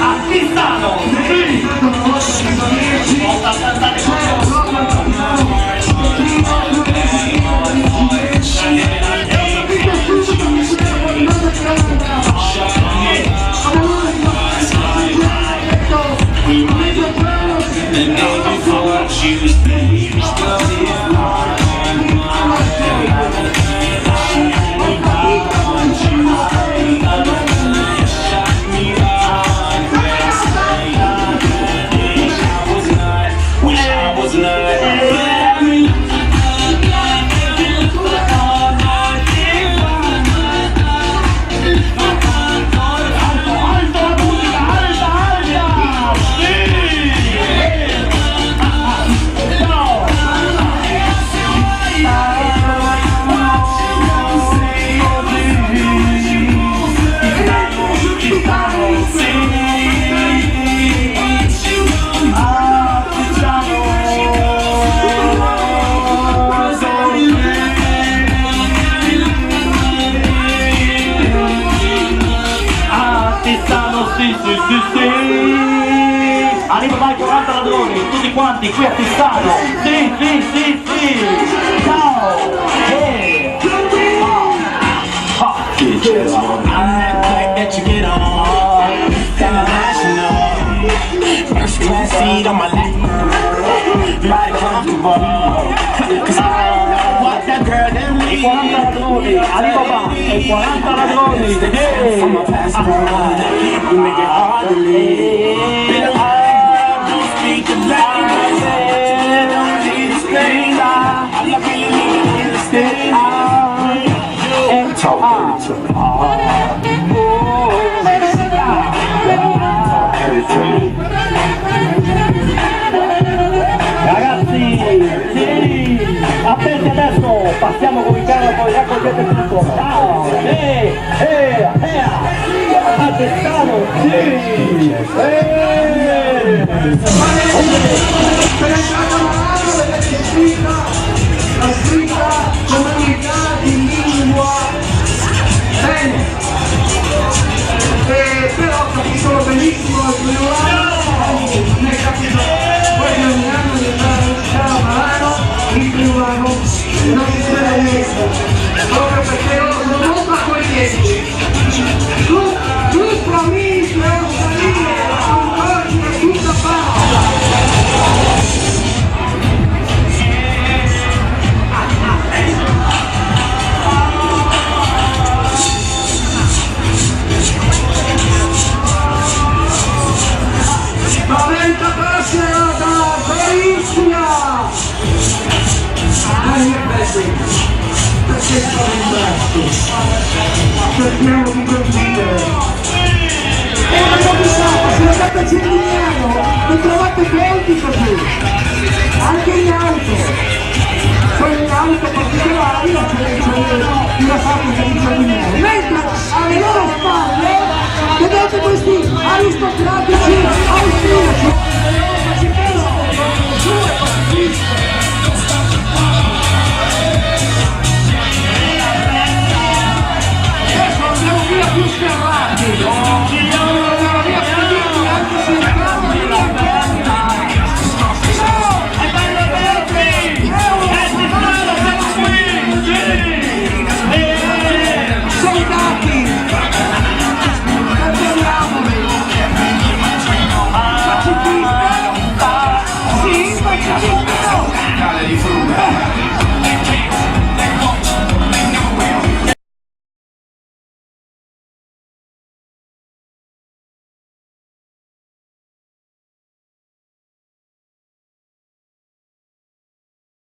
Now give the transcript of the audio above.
Artistano, sì! Volta a cantare sì. Arriva mai 40 ladroni, tutti quanti qui a Tistano. Sì. Ciao. I 40 ladroni, Alibaba, i 40 ladroni, ragazzi, sì, attenti adesso, passiamo con il carro, poi raccogliete tutto. Ciao, a Testano, sì, la scritta comunità di lingua bene, però ho capito benissimo il friulano, non è capito, poi ogni anno di andare a Marano, il friulano non si sveglia niente, proprio perché loro sono molto accoglienti. Tutto amici, non salire, con ordine, tutta parola. Perché cerchiamo di condividere e una novità, se lo fate celliniano, vi trovate pronti per